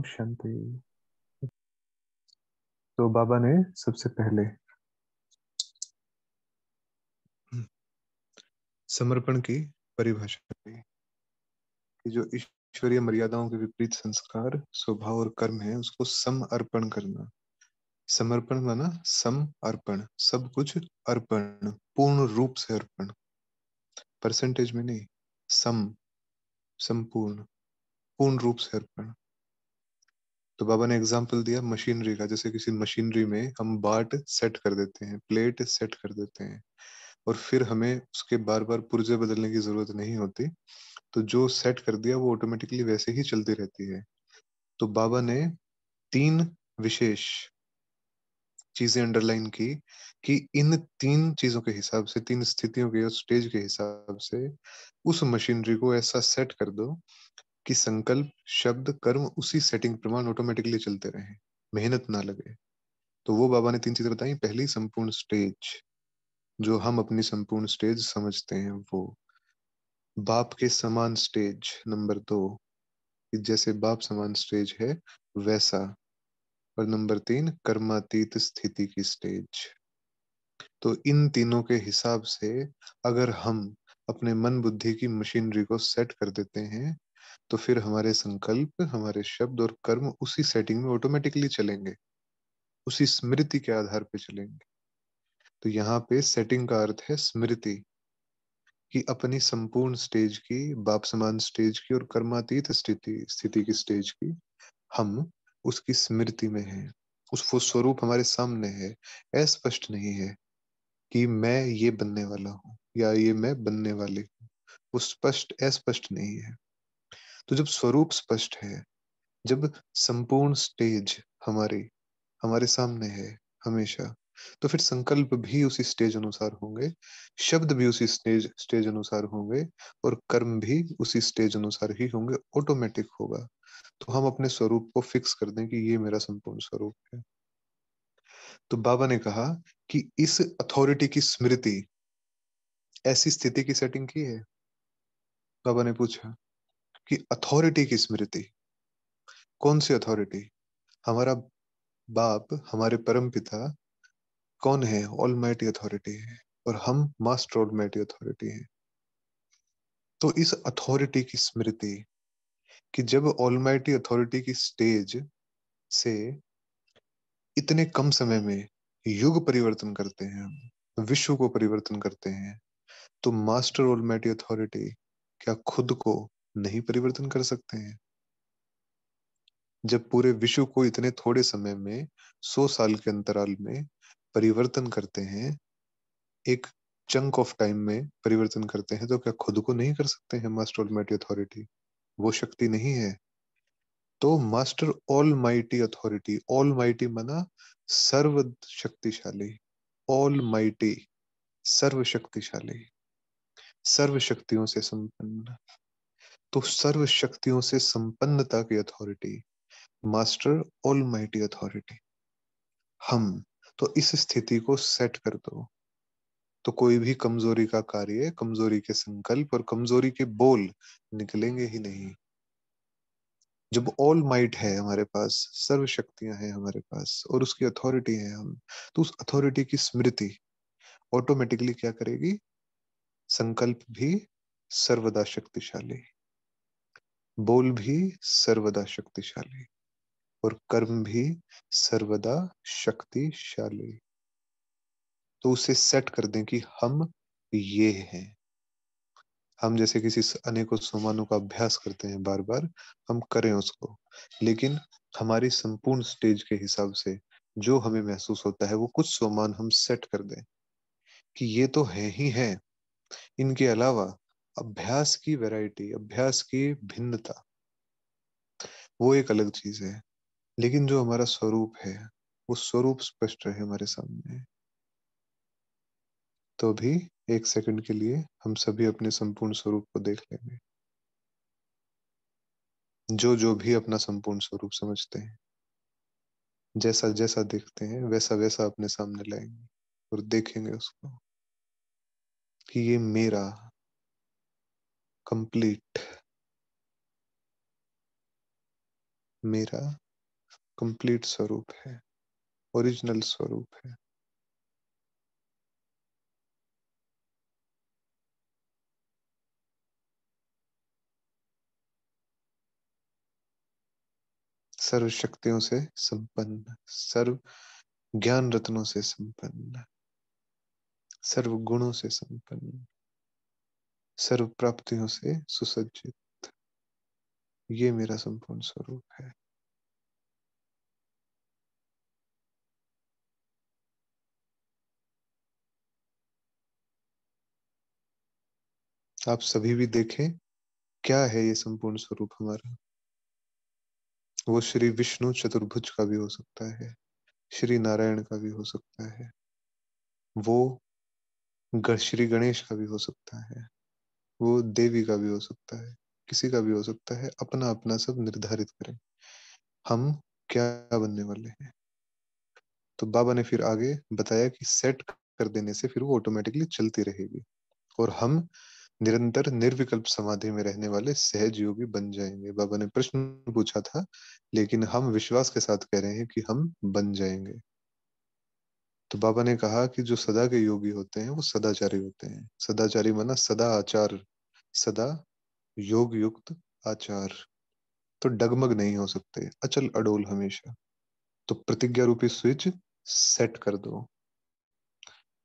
ओम शांति। तो बाबा ने सबसे पहले समर्पण की परिभाषा दी कि जो ईश्वरीय मर्यादाओं के विपरीत संस्कार, स्वभाव और कर्म है, उसको सम अर्पण करना। समर्पण माना सम अर्पण, सब कुछ अर्पण, पूर्ण रूप से अर्पण, परसेंटेज में नहीं, सम, संपूर्ण, पूर्ण रूप से अर्पण। तो बाबा ने एग्जाम्पल दिया मशीनरी का, जैसे किसी मशीनरी में हम बाट सेट कर देते हैं, प्लेट सेट कर देते हैं, और फिर हमें उसके बार बार पुर्जे बदलने की जरूरत नहीं होती। तो जो सेट कर दिया वो ऑटोमेटिकली वैसे ही चलती रहती है। तो बाबा ने तीन विशेष चीजें अंडरलाइन की कि इन तीन चीजों के हिसाब से, तीन स्थितियों के स्टेज के हिसाब से उस मशीनरी को ऐसा सेट कर दो कि संकल्प, शब्द, कर्म उसी सेटिंग प्रमाण ऑटोमेटिकली चलते रहे, मेहनत ना लगे। तो वो बाबा ने तीन चीजें बताई। पहली, संपूर्ण स्टेज, जो हम अपनी संपूर्ण स्टेज समझते हैं वो। बाप के समान स्टेज, नंबर दो, कि जैसे बाप समान स्टेज है वैसा। और नंबर तीन, कर्मातीत स्थिति की स्टेज। तो इन तीनों के हिसाब से अगर हम अपने मन बुद्धि की मशीनरी को सेट कर देते हैं तो फिर हमारे संकल्प, हमारे शब्द और कर्म उसी सेटिंग में ऑटोमेटिकली चलेंगे, उसी स्मृति के आधार पे चलेंगे। तो यहाँ पे सेटिंग का अर्थ है स्मृति, कि अपनी संपूर्ण स्टेज की, बाप समान स्टेज की और कर्मातीत स्थिति स्थिति की स्टेज की हम उसकी स्मृति में हैं। उस वो स्वरूप हमारे सामने है, अस्पष्ट नहीं है कि मैं ये बनने वाला हूँ या ये मैं बनने वाली हूँ। वो स्पष्ट, अस्पष्ट नहीं है। तो जब स्वरूप स्पष्ट है, जब संपूर्ण स्टेज हमारी हमारे सामने है हमेशा, तो फिर संकल्प भी उसी स्टेज अनुसार होंगे, शब्द भी उसी स्टेज स्टेज अनुसार होंगे, और कर्म भी उसी स्टेज अनुसार ही होंगे, ऑटोमेटिक होगा। तो हम अपने स्वरूप को फिक्स कर दें कि ये मेरा संपूर्ण स्वरूप है। तो बाबा ने कहा कि इस अथॉरिटी की स्मृति, ऐसी स्थिति की सेटिंग की है। बाबा ने पूछा कि अथॉरिटी की स्मृति, कौन सी अथॉरिटी? हमारा बाप, हमारे परम पिता कौन है? ऑलमाइटी अथॉरिटी है, और हम मास्टर ऑलमाइटी अथॉरिटी है। तो इस अथॉरिटी की स्मृति, कि जब ऑलमाइटी अथॉरिटी की स्टेज से इतने कम समय में युग परिवर्तन करते हैं, हम विश्व को परिवर्तन करते हैं, तो मास्टर ऑलमाइटी अथॉरिटी क्या खुद को नहीं परिवर्तन कर सकते हैं? जब पूरे विश्व को इतने थोड़े समय में, 100 साल के अंतराल में परिवर्तन करते हैं, एक चंक ऑफ टाइम में परिवर्तन करते हैं, तो क्या खुद को नहीं कर सकते हैं मास्टर ऑलमाइटी अथॉरिटी? वो शक्ति नहीं है? तो master all mighty authority, all mighty माना सर्व शक्तिशाली, ऑल माइटी सर्व शक्तिशाली, सर्व शक्तियों से संपन्न। तो सर्व शक्तियों से संपन्नता की authority, master all mighty authority हम। तो इस स्थिति को सेट कर दो, तो कोई भी कमजोरी का कार्य, कमजोरी के संकल्प और कमजोरी के बोल निकलेंगे ही नहीं। जब ऑल माइट है हमारे पास, सर्व शक्तियां हैं हमारे पास, और उसकी अथॉरिटी है हम, तो उस अथॉरिटी की स्मृति ऑटोमेटिकली क्या करेगी? संकल्प भी सर्वदा शक्तिशाली, बोल भी सर्वदा शक्तिशाली, और कर्म भी सर्वदा शक्तिशाली। तो उसे सेट कर दें कि हम ये हैं। हम जैसे किसी अनेकों सोमानों का अभ्यास करते हैं, बार बार हम करें उसको, लेकिन हमारी संपूर्ण स्टेज के हिसाब से जो हमें महसूस होता है, वो कुछ सोमान हम सेट कर दें कि ये तो है ही है। इनके अलावा अभ्यास की वैरायटी, अभ्यास की भिन्नता, वो एक अलग चीज है। लेकिन जो हमारा स्वरूप है, वो स्वरूप स्पष्ट रहे हमारे सामने। तो भी एक सेकंड के लिए हम सभी अपने संपूर्ण स्वरूप को देख लेंगे, जो जो भी अपना संपूर्ण स्वरूप समझते हैं, जैसा जैसा देखते हैं वैसा वैसा अपने सामने लाएंगे और देखेंगे उसको कि ये मेरा कंप्लीट मेरा कंप्लीट स्वरूप है, ओरिजिनल स्वरूप है। सर्व शक्तियों से संपन्न, सर्व ज्ञान रत्नों से संपन्न, सर्व गुणों से संपन्न, सर्व प्राप्तियों से सुसज्जित, ये मेरा संपूर्ण स्वरूप है। आप सभी भी देखें क्या है ये संपूर्ण स्वरूप हमारा। वो श्री विष्णु चतुर्भुज का भी हो सकता है, श्री नारायण का भी हो सकता है, वो श्री गणेश का भी हो सकता है, वो देवी का भी हो सकता है, किसी का भी हो सकता है। अपना अपना सब निर्धारित करें हम क्या बनने वाले हैं। तो बाबा ने फिर आगे बताया कि सेट कर देने से फिर वो ऑटोमेटिकली चलती रहेगी और हम निरंतर निर्विकल्प समाधि में रहने वाले सहज योगी बन जाएंगे। बाबा ने प्रश्न पूछा था, लेकिन हम विश्वास के साथ कह रहे हैं कि हम बन जाएंगे। तो बाबा ने कहा कि जो सदा के योगी होते हैं वो सदाचारी होते हैं। सदाचारी माना सदा आचार, सदा योग युक्त आचार। तो डगमग नहीं हो सकते, अचल अडोल हमेशा। तो प्रतिज्ञा रूपी स्विच सेट कर दो,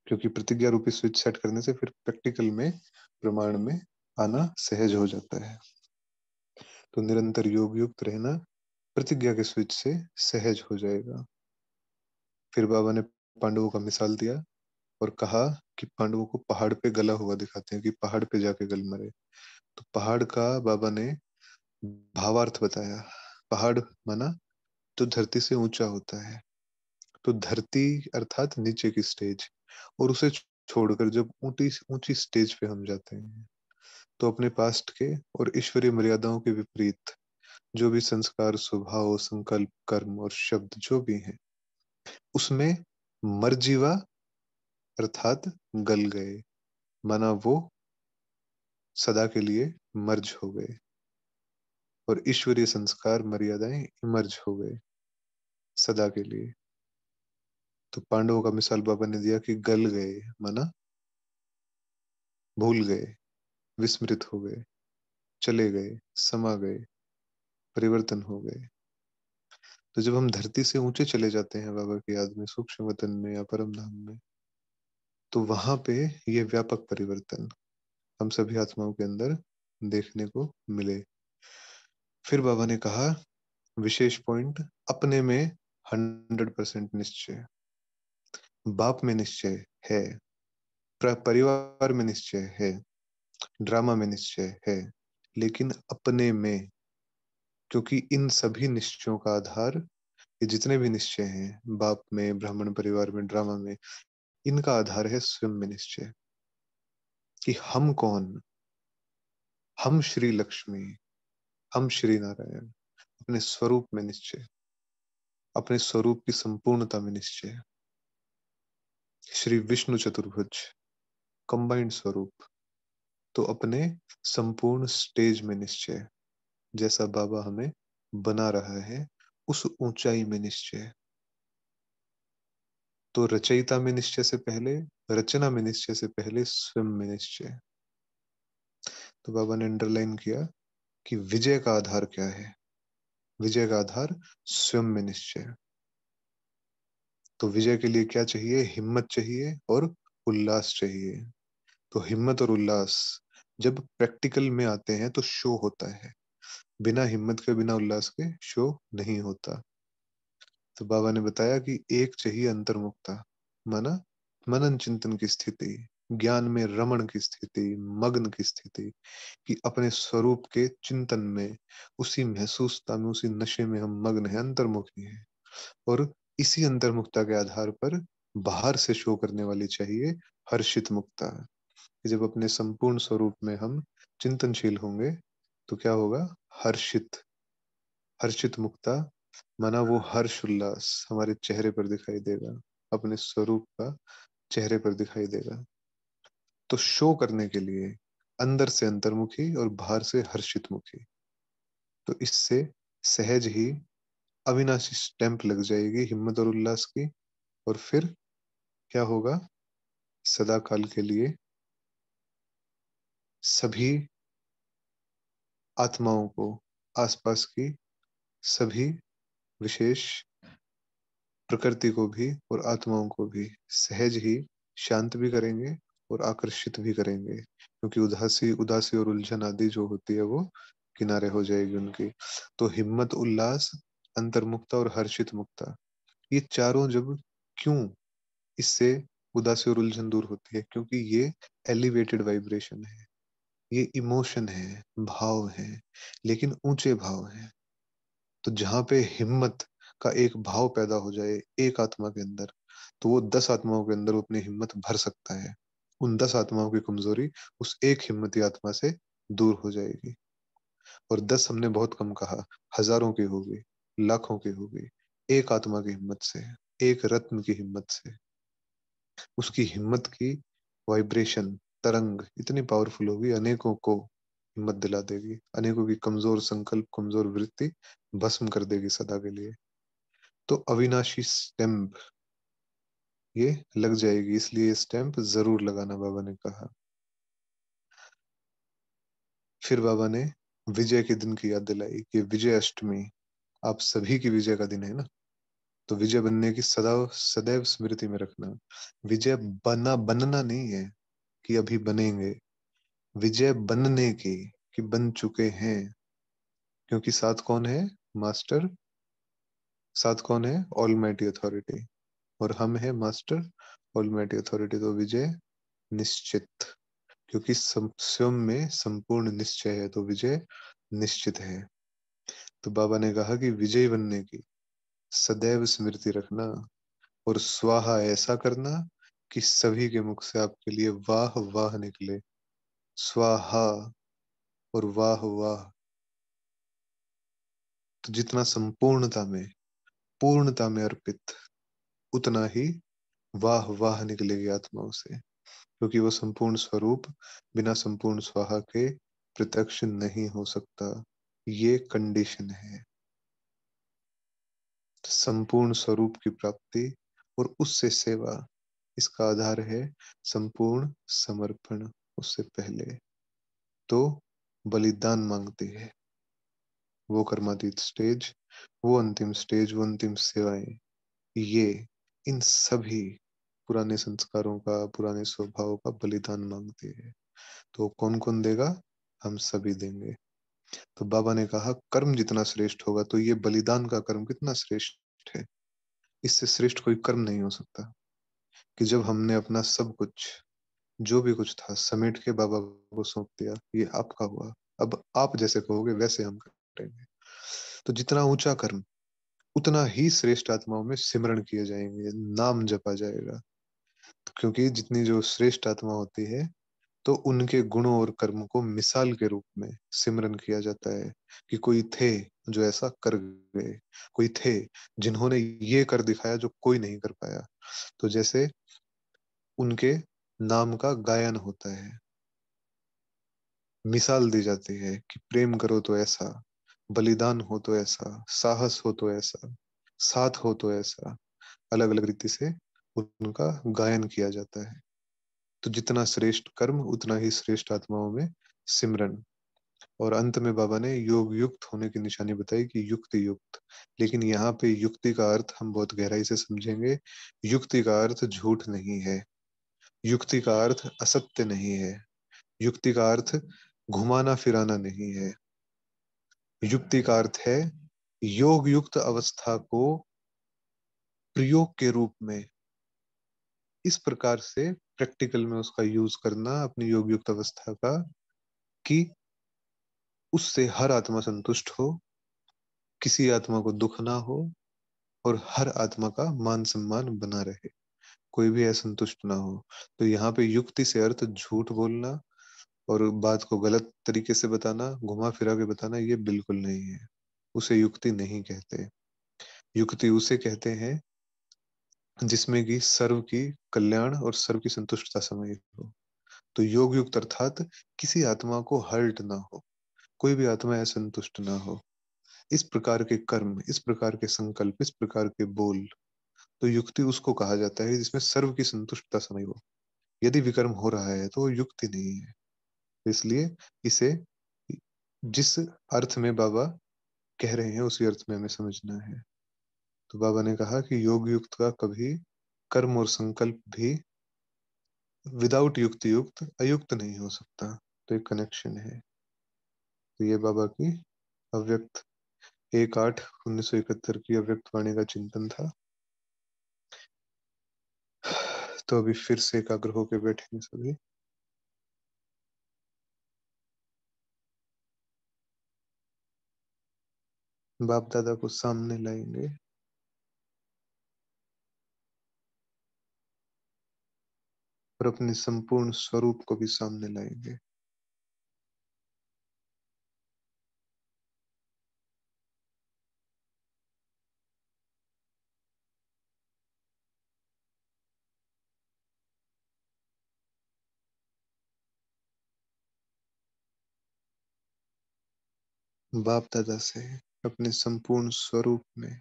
क्योंकि प्रतिज्ञा रूपी स्विच सेट करने से फिर प्रैक्टिकल में, प्रमाण में आना सहज हो जाता है। तो निरंतर योग युक्त रहना प्रतिज्ञा के स्विच से सहज हो जाएगा। फिर बाबा ने पांडवों का मिसाल दिया और कहा कि पांडवों को पहाड़ पे गला हुआ दिखाते हैं कि पहाड़ पे जाके गल मरे। तो पहाड़ का बाबा ने भावार्थ बताया। पहाड़ माना जो धरती से ऊंचा होता है। तो धरती अर्थात नीचे की स्टेज, और उसे छोड़कर जब ऊंची ऊंची स्टेज पे हम जाते हैं तो अपने पास्ट के और ईश्वरीय मर्यादाओं के विपरीत जो भी संस्कार, स्वभाव, संकल्प, कर्म और शब्द जो भी हैं उसमें मर्जीवा अर्थात गल गए, माना वो सदा के लिए मर्ज हो गए और ईश्वरीय संस्कार मर्यादाएं इमर्ज हो गए सदा के लिए। तो पांडवों का मिसाल बाबा ने दिया कि गल गए माना भूल गए, विस्मृत हो गए, चले गए, समा गए, परिवर्तन हो गए। तो जब हम धरती से ऊंचे चले जाते हैं बाबा की याद में, सूक्ष्म वतन में या परम धाम में, तो वहां पे ये व्यापक परिवर्तन हम सभी आत्माओं के अंदर देखने को मिले। फिर बाबा ने कहा विशेष पॉइंट, अपने में 100% निश्चय, बाप में निश्चय है, परिवार में निश्चय है, ड्रामा में निश्चय है, लेकिन अपने में, क्योंकि इन सभी निश्चयों का आधार, ये जितने भी निश्चय हैं बाप में, ब्राह्मण परिवार में, ड्रामा में, इनका आधार है स्वयं में निश्चय कि हम कौन, हम श्री लक्ष्मी, हम श्री नारायण। अपने स्वरूप में निश्चय, अपने स्वरूप की संपूर्णता में निश्चय, श्री विष्णु चतुर्भुज कंबाइंड स्वरूप। तो अपने संपूर्ण स्टेज में निश्चय, जैसा बाबा हमें बना रहा है उस ऊंचाई में निश्चय। तो रचयिता में निश्चय से पहले, रचना में निश्चय से पहले स्वयं में निश्चय। तो बाबा ने अंडरलाइन किया कि विजय का आधार क्या है। विजय का आधार स्वयं में निश्चय। तो विजय के लिए क्या चाहिए, हिम्मत चाहिए और उल्लास चाहिए। तो हिम्मत और उल्लास जब प्रैक्टिकल में आते हैं तो शो होता है, बिना हिम्मत के, बिना उल्लास के शो नहीं होता। तो बाबा ने बताया कि एक चाहिए अंतर्मुक्ता, माना मनन चिंतन की स्थिति, ज्ञान में रमण की स्थिति, मग्न की स्थिति, कि अपने स्वरूप के चिंतन में, उसी महसूसता में, उसी नशे में हम मग्न हैं, अंतर्मुखी हैं। और इसी अंतर्मुखता के आधार पर बाहर से शो करने वाली चाहिए हर्षित मुक्ता। जब अपने संपूर्ण स्वरूप में हम चिंतनशील होंगे तो क्या होगा, हर्षित, हर्षित मुक्ता, माना वो हर्ष उल्लास हमारे चेहरे पर दिखाई देगा, अपने स्वरूप का चेहरे पर दिखाई देगा। तो शो करने के लिए अंदर से अंतर्मुखी और बाहर से हर्षित मुखी। तो इससे सहज ही अविनाशी स्टैंप लग जाएगी हिम्मत और उल्लास की। और फिर क्या होगा? सदा काल के लिए सभी आत्माओं को, आसपास की सभी विशेष प्रकृति को भी और आत्माओं को भी सहज ही शांत भी करेंगे और आकर्षित भी करेंगे, क्योंकि उदासी उदासी और उलझन आदि जो होती है वो किनारे हो जाएगी उनकी। तो हिम्मत, उल्लास, अंतर्मुक्ता और हर्षित मुक्ता, ये चारों जब, क्यों इससे उदासी और उलझन दूर होती है? क्योंकि ये एलिवेटेड वाइब्रेशन है, ये इमोशन है, भाव है, लेकिन ऊंचे भाव है। तो जहां पे हिम्मत का एक भाव पैदा हो जाए एक आत्मा के अंदर, तो वो 10 आत्माओं के अंदर वो अपनी हिम्मत भर सकता है। उन 10 आत्माओं की कमजोरी उस एक हिम्मती आत्मा से दूर हो जाएगी। और 10 हमने बहुत कम कहा, हजारों की होगी, लाखों की होगी। एक आत्मा की हिम्मत से, एक रत्न की हिम्मत से, उसकी हिम्मत की वाइब्रेशन, तरंग इतनी पावरफुल होगी, अनेकों को हिम्मत दिला देगी, अनेकों की कमजोर संकल्प, कमजोर वृत्ति भस्म कर देगी सदा के लिए। तो अविनाशी स्टैंप ये लग जाएगी, इसलिए स्टैंप जरूर लगाना, बाबा ने कहा। फिर बाबा ने विजय के दिन की याद दिलाई कि विजय अष्टमी आप सभी की विजय का दिन है ना। तो विजय बनने की सदा सदैव स्मृति में रखना। विजय बनना नहीं है कि अभी बनेंगे, विजय बनने की, कि बन चुके हैं। क्योंकि साथ कौन है? मास्टर। साथ कौन है? Almighty authority. और हम है मास्टर ऑलमाइटी अथॉरिटी। तो विजय निश्चित, क्योंकि स्वयं में संपूर्ण निश्चय है, तो विजय निश्चित है। तो बाबा ने कहा कि विजयी बनने की सदैव स्मृति रखना और स्वाहा ऐसा करना कि सभी के मुख से आपके लिए वाह वाह निकले। स्वाहा और वाह वाह। तो जितना संपूर्णता में, पूर्णता में अर्पित, उतना ही वाह वाह निकलेगी आत्माओं से, क्योंकि वो संपूर्ण स्वरूप बिना संपूर्ण स्वाहा के प्रत्यक्ष नहीं हो सकता। ये कंडीशन है संपूर्ण स्वरूप की प्राप्ति और उससे सेवा। इसका आधार है संपूर्ण समर्पण। उससे पहले तो बलिदान मांगती है वो कर्मातीत स्टेज, वो अंतिम स्टेज, वो अंतिम सेवाएं, ये इन सभी पुराने संस्कारों का, पुराने स्वभाव का बलिदान मांगती है। तो कौन कौन देगा? हम सभी देंगे। तो बाबा ने कहा कर्म जितना श्रेष्ठ होगा, तो ये बलिदान का कर्म कितना श्रेष्ठ है। इससे श्रेष्ठ कोई कर्म नहीं हो सकता। कि जब हमने अपना सब कुछ, जो भी कुछ था, समेट के बाबा को सौंप दिया, ये आपका हुआ, अब आप जैसे कहोगे वैसे हम करेंगे। तो जितना ऊंचा कर्म, उतना ही श्रेष्ठ आत्माओं में सिमरण किए जाएंगे, नाम जपा जाएगा। क्योंकि जितनी जो श्रेष्ठ आत्मा होती है, तो उनके गुणों और कर्म को मिसाल के रूप में सिमरन किया जाता है कि कोई थे जो ऐसा कर गए, कोई थे जिन्होंने ये कर दिखाया जो कोई नहीं कर पाया। तो जैसे उनके नाम का गायन होता है, मिसाल दी जाती है कि प्रेम करो तो ऐसा, बलिदान हो तो ऐसा, साहस हो तो ऐसा, साथ हो तो ऐसा, अलग अलग रीति से उनका गायन किया जाता है। तो जितना श्रेष्ठ कर्म, उतना ही श्रेष्ठ आत्माओं में सिमरन। और अंत में बाबा ने योग युक्त होने की निशानी बताई कि युक्ति युक्त। लेकिन यहाँ पे युक्ति का अर्थ हम बहुत गहराई से समझेंगे। युक्ति का अर्थ झूठ नहीं है, युक्ति का अर्थ असत्य नहीं है, युक्ति का अर्थ घुमाना फिराना नहीं है। युक्ति का अर्थ है योग युक्त अवस्था को प्रयोग के रूप में इस प्रकार से प्रैक्टिकल में उसका यूज करना अपनी योग युक्त अवस्था का, कि उससे हर आत्मा संतुष्ट हो, किसी आत्मा को दुख ना हो, और हर आत्मा का मान सम्मान बना रहे, कोई भी असंतुष्ट ना हो। तो यहाँ पे युक्ति से अर्थ झूठ बोलना और बात को गलत तरीके से बताना, घुमा फिरा के बताना, ये बिल्कुल नहीं है। उसे युक्ति नहीं कहते। युक्ति उसे कहते हैं जिसमें कि सर्व की कल्याण और सर्व की संतुष्टता समाहित हो। तो योग युक्त अर्थात किसी आत्मा को हर्ट ना हो, कोई भी आत्मा असंतुष्ट ना हो। इस प्रकार के कर्म, इस प्रकार के संकल्प, इस प्रकार के बोल, तो युक्ति उसको कहा जाता है जिसमें सर्व की संतुष्टता समय हो। यदि विकर्म हो रहा है तो वो युक्ति नहीं है। इसलिए इसे जिस अर्थ में बाबा कह रहे हैं उसी अर्थ में हमें समझना है। तो बाबा ने कहा कि योग युक्त का कभी कर्म और संकल्प भी विदाउट युक्ति युक्त अयुक्त नहीं हो सकता। तो एक कनेक्शन है। तो ये बाबा की अव्यक्त 1/8/1971 की अव्यक्त वाणी का चिंतन था। तो अभी फिर से एकाग्र होकर बैठेंगे सभी। बाप दादा को सामने लाएंगे और अपने संपूर्ण स्वरूप को भी सामने लाएंगे। बाप दादा से अपने संपूर्ण स्वरूप में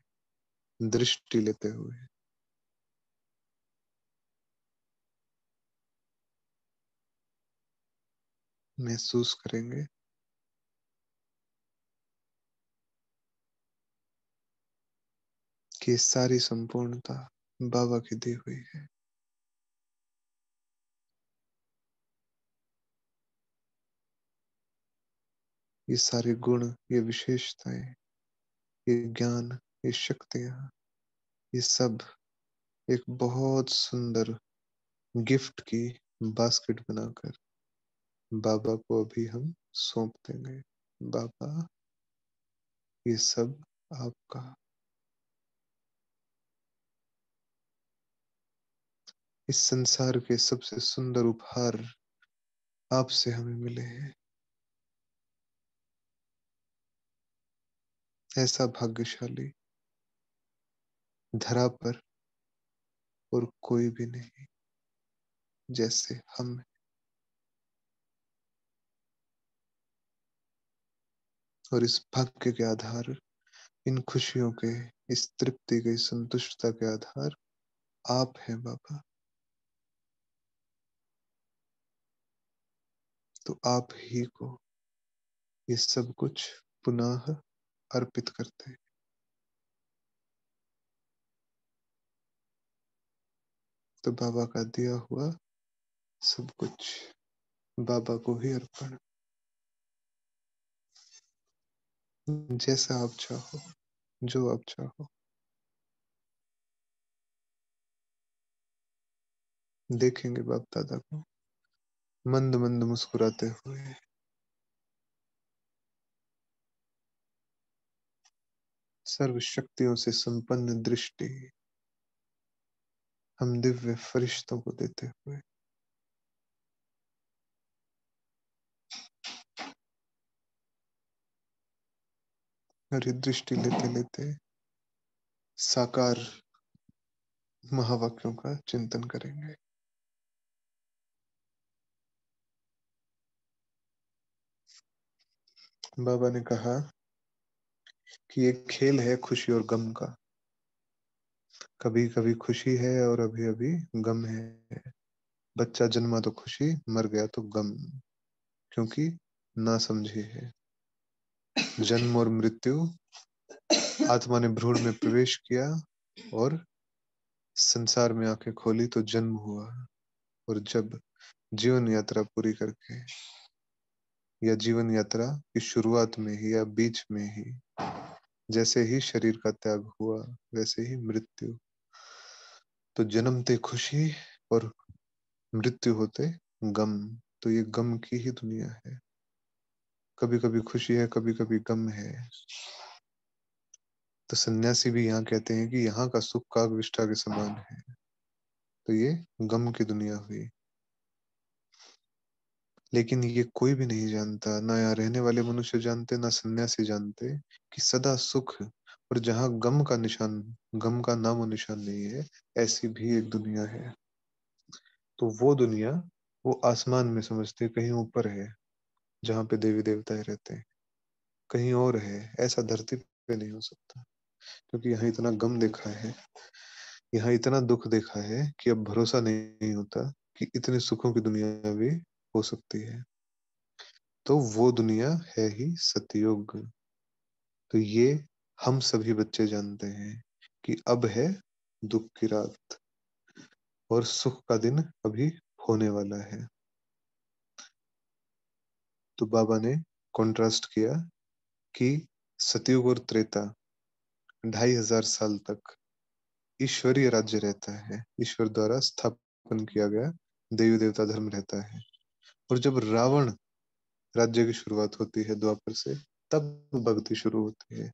दृष्टि लेते हुए महसूस करेंगे कि ये सारी संपूर्णता बाबा की दी हुई है। ये सारे गुण, ये विशेषताएं, ये ज्ञान, ये शक्तियां, ये सब एक बहुत सुंदर गिफ्ट की बास्केट बनाकर बाबा को अभी हम सौंप देंगे। बाबा, ये सब आपका। इस संसार के सबसे सुंदर उपहार आपसे हमें मिले हैं। ऐसा भाग्यशाली धरा पर और कोई भी नहीं जैसे हम। और इस भाग्य के आधार, इन खुशियों के, इस तृप्ति के, इस संतुष्टता के आधार आप हैं बाबा। तो आप ही को ये सब कुछ पुनः अर्पित करते हैं। तो बाबा का दिया हुआ सब कुछ बाबा को ही अर्पण। जैसा आप चाहो, जो आप चाहो। देखेंगे बाप दादा को मंद मंद मुस्कुराते हुए। सर्व शक्तियों से संपन्न दृष्टि हम दिव्य फरिश्तों को देते हुए। और ये दृष्टि लेते लेते साकार महावाक्यों का चिंतन करेंगे। बाबा ने कहा कि एक खेल है खुशी और गम का। कभी कभी खुशी है और अभी अभी गम है। बच्चा जन्मा तो खुशी, मर गया तो गम, क्योंकि ना समझी है। जन्म और मृत्यु, आत्मा ने भ्रूण में प्रवेश किया और संसार में आंखें खोली तो जन्म हुआ। और जब जीवन यात्रा पूरी करके, या जीवन यात्रा की शुरुआत में ही या बीच में ही, जैसे ही शरीर का त्याग हुआ वैसे ही मृत्यु। तो जन्मते खुशी और मृत्यु होते गम। तो ये गम की ही दुनिया है। कभी कभी खुशी है, कभी कभी गम है। तो सन्यासी भी यहाँ कहते हैं कि यहाँ का सुख काग विष्ठा के समान है। तो ये गम की दुनिया हुई। लेकिन ये कोई भी नहीं जानता, ना यहाँ रहने वाले मनुष्य जानते, ना सन्यासी जानते, कि सदा सुख और जहाँ गम का निशान, गम का नामो निशान नहीं है, ऐसी भी एक दुनिया है। तो वो दुनिया वो आसमान में समझते कहीं ऊपर है, जहाँ पे देवी देवताएं रहते हैं। कहीं और है, ऐसा धरती पे नहीं हो सकता, क्योंकि यहाँ इतना गम देखा है, यहाँ इतना दुख देखा है कि अब भरोसा नहीं होता कि इतने सुखों की दुनिया भी हो सकती है। तो वो दुनिया है ही सतयुग। तो ये हम सभी बच्चे जानते हैं कि अब है दुख की रात और सुख का दिन अभी होने वाला है। तो बाबा ने कॉन्ट्रास्ट किया कि सतयुग और त्रेता 2500 साल तक ईश्वरीय राज्य रहता है, ईश्वर द्वारा स्थापन किया गया देवी देवता धर्म रहता है। और जब रावण राज्य की शुरुआत होती है द्वापर से, तब भक्ति शुरू होती है,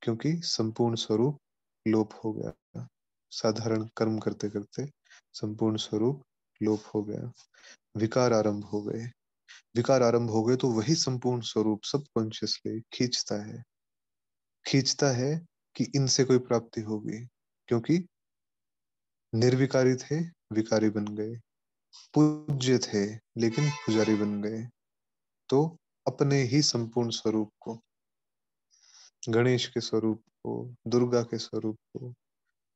क्योंकि संपूर्ण स्वरूप लोप हो गया। साधारण कर्म करते करते संपूर्ण स्वरूप लोप हो गया, विकार आरंभ हो गए। विकार आरंभ हो गए तो वही संपूर्ण स्वरूप सबकॉन्शियसली खींचता है कि इनसे कोई प्राप्ति होगी, क्योंकि निर्विकारी थे, विकारी बन गए, पूज्य थे लेकिन पुजारी बन गए। तो अपने ही संपूर्ण स्वरूप को, गणेश के स्वरूप को, दुर्गा के स्वरूप को,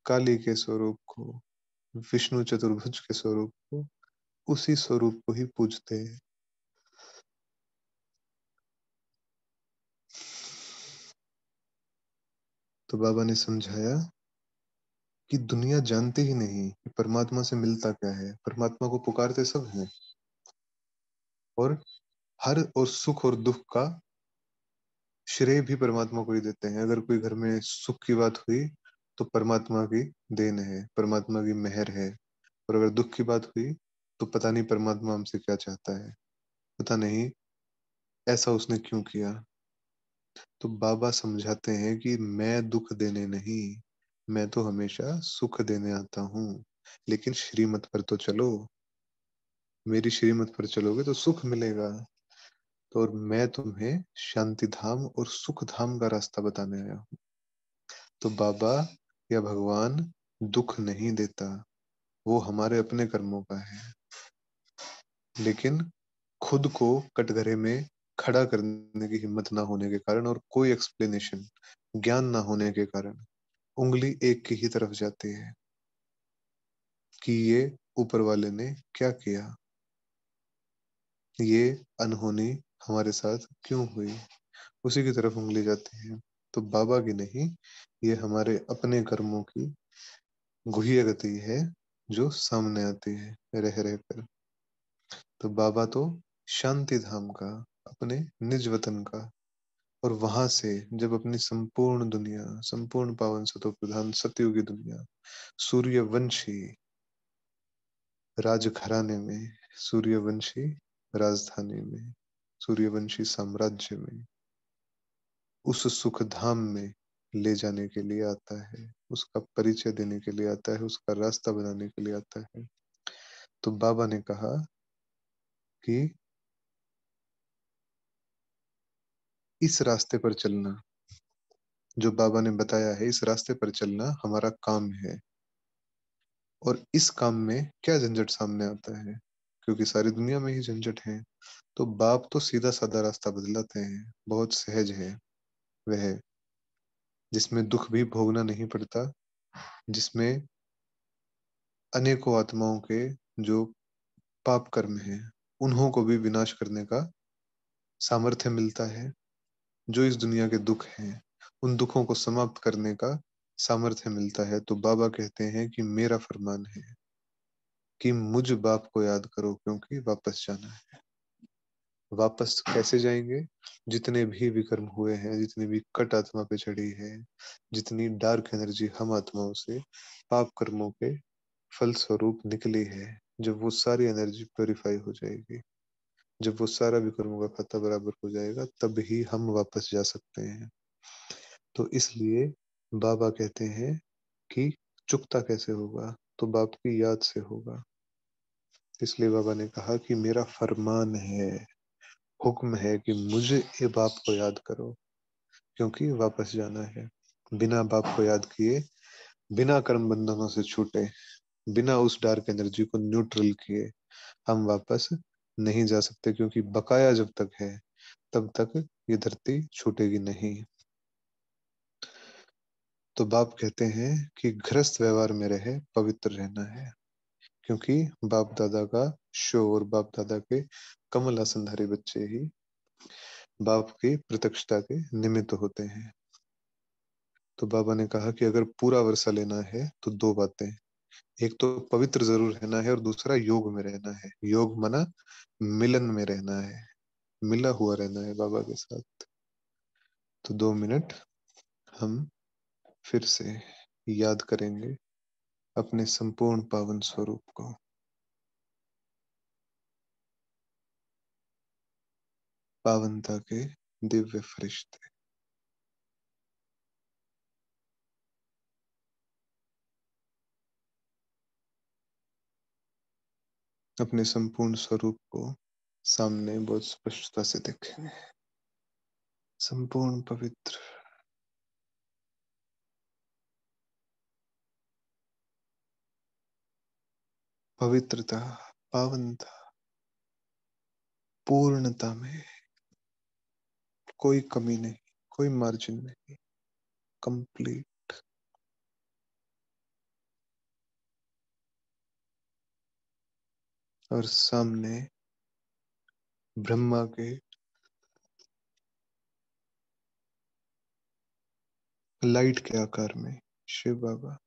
काली के स्वरूप को, विष्णु चतुर्भुज के स्वरूप को, उसी स्वरूप को ही पूजते हैं। तो बाबा ने समझाया कि दुनिया जानती ही नहीं कि परमात्मा से मिलता क्या है। परमात्मा को पुकारते सब हैं, और हर और सुख और दुख का श्रेय भी परमात्मा को ही देते हैं। अगर कोई घर में सुख की बात हुई तो परमात्मा की देन है, परमात्मा की मेहर है। और अगर दुख की बात हुई तो पता नहीं परमात्मा हमसे क्या चाहता है, पता नहीं ऐसा उसने क्यों किया। तो बाबा समझाते हैं कि मैं दुख देने नहीं, मैं तो हमेशा सुख देने आता हूँ। लेकिन श्रीमत पर तो चलो, मेरी श्रीमत पर चलोगे तो सुख मिलेगा। तो और मैं तुम्हें शांति धाम और सुख धाम का रास्ता बताने आया हूँ। तो बाबा या भगवान दुख नहीं देता, वो हमारे अपने कर्मों का है। लेकिन खुद को कटघरे में खड़ा करने की हिम्मत ना होने के कारण और कोई एक्सप्लेनेशन, ज्ञान ना होने के कारण उंगली एक की ही तरफ जाती है कि ये ऊपर वाले ने क्या किया, ये अनहोनी हमारे साथ क्यों हुई, उसी की तरफ उंगली जाती है। तो बाबा की नहीं, ये हमारे अपने कर्मों की गुह्य गति है जो सामने आती है रह रह कर। तो बाबा तो शांति धाम का, अपने निज वतन का, और वहां से जब अपनी संपूर्ण दुनिया, संपूर्ण पावन सतो प्रधान सतयुगी दुनिया, सूर्यवंशी राजघराने में, सूर्यवंशी राजधानी में, सूर्यवंशी साम्राज्य में, उस सुख धाम में ले जाने के लिए आता है, उसका परिचय देने के लिए आता है, उसका रास्ता बनाने के लिए आता है। तो बाबा ने कहा कि इस रास्ते पर चलना, जो बाबा ने बताया है, इस रास्ते पर चलना हमारा काम है। और इस काम में क्या झंझट सामने आता है, क्योंकि सारी दुनिया में ही झंझट है। तो बाप तो सीधा साधा रास्ता बदलाते हैं, बहुत सहज है वह, जिसमें दुख भी भोगना नहीं पड़ता, जिसमें अनेकों आत्माओं के जो पाप कर्म हैं उन्हों को भी विनाश करने का सामर्थ्य मिलता है। जो इस दुनिया के दुख हैं उन दुखों को समाप्त करने का सामर्थ्य मिलता है। तो बाबा कहते हैं कि मेरा फरमान है कि मुझ बाप को याद करो, क्योंकि वापस जाना है। वापस कैसे जाएंगे? जितने भी विकर्म हुए हैं, जितनी भी कट आत्मा पे चढ़ी है, जितनी डार्क एनर्जी हम आत्माओं से पाप कर्मों के फल स्वरूप निकली है, जब वो सारी एनर्जी प्योरीफाई हो जाएगी, जब वो सारा विकर्मों का खाता बराबर हो जाएगा, तब ही हम वापस जा सकते हैं। तो इसलिए बाबा कहते हैं कि चुकता कैसे होगा? तो बाप की याद से होगा। इसलिए बाबा ने कहा कि मेरा फरमान है, हुक्म है कि मुझे ये बाप को याद करो, क्योंकि वापस जाना है। बिना बाप को याद किए, बिना कर्म बंधनों से छूटे, बिना उस डार्क एनर्जी को न्यूट्रल किए हम वापस नहीं जा सकते, क्योंकि बकाया जब तक है तब तक ये धरती छूटेगी नहीं। तो बाप कहते हैं कि गृहस्थ व्यवहार में रहे पवित्र रहना है, क्योंकि बाप दादा का शो और बाप दादा के कमल आसनधारी बच्चे ही बाप की प्रत्यक्षता के निमित्त होते हैं। तो बाबा ने कहा कि अगर पूरा वर्षा लेना है तो दो बातें, एक तो पवित्र जरूर रहना है और दूसरा योग में रहना है। योग मना मिलन में रहना है, मिला हुआ रहना है बाबा के साथ। तो 2 मिनट हम फिर से याद करेंगे अपने संपूर्ण पावन स्वरूप को। पावनता के दिव्य फरिश्ते, अपने संपूर्ण स्वरूप को सामने बहुत स्पष्टता से देखेंगे। संपूर्ण पवित्र, पवित्रता, पावनता, पूर्णता में कोई कमी नहीं, कोई मार्जिन नहीं, कंप्लीट। और सामने ब्रह्मा के लाइट के आकार में शिव बाबा,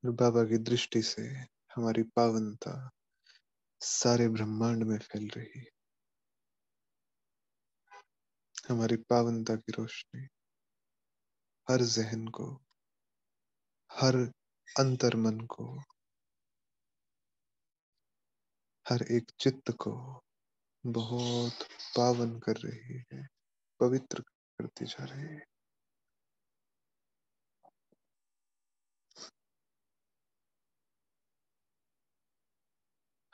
और बाबा की दृष्टि से हमारी पावनता सारे ब्रह्मांड में फैल रही है। हमारी पावनता की रोशनी हर जहन को, हर अंतर मन को, हर एक चित्त को बहुत पावन कर रही है, पवित्र करती जा रही है।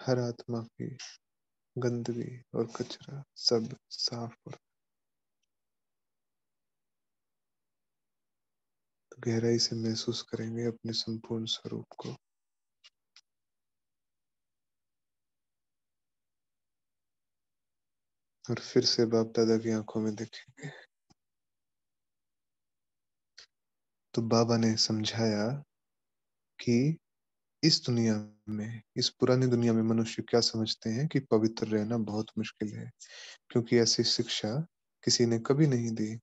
हर आत्मा की गंदगी और कचरा सब साफ और गहराई से महसूस करेंगे अपने संपूर्ण स्वरूप को। और फिर से बाप दादा की आंखों में देखेंगे। तो बाबा ने समझाया कि इस दुनिया में, इस पुरानी दुनिया में मनुष्य क्या समझते हैं कि पवित्र रहना बहुत मुश्किल है, क्योंकि ऐसी शिक्षा किसी ने कभी नहीं दी।